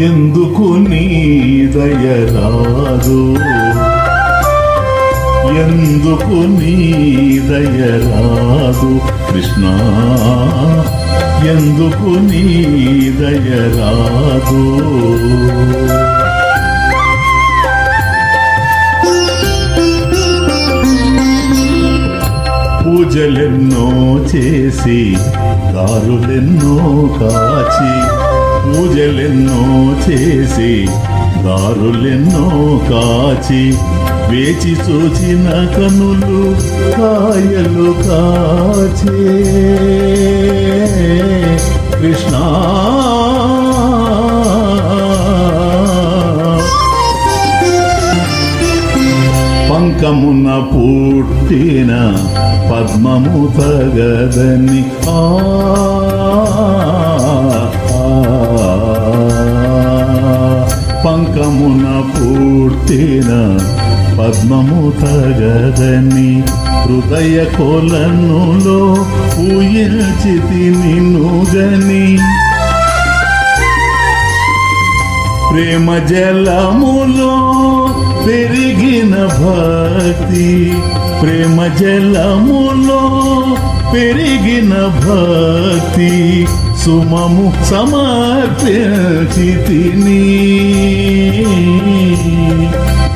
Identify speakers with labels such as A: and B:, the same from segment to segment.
A: ఎందుకు నీ దయరాదు, ఎందుకు నీ దయరాదు కృష్ణ, ఎందుకు నీ దయరాదు. పూజలెన్నో చేసి దారులెన్నో కాచి, పూజలెన్నో చేసి దారులెన్నో కాచి, వేచి చూచిన కనులు కాయలు కాచే కృష్ణ. పంకమున పుట్టిన పద్మము తగదని పంకమున పుట్టిన పద్మము తగదని హృదయ కొలనులో ఊయల్చితి నిన్నుగని, ప్రేమ జలములో పెరిగిన భక్తి, ప్రేమ జలములో పెరిగిన భక్తి, సుమము సమర్పించితిని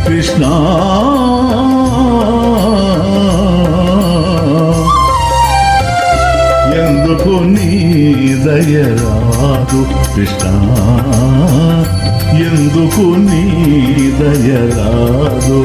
A: కృష్ణ. ఎందుకు నీ దయరాదు కృష్ణ, ఎందుకు నీ దయరాదు.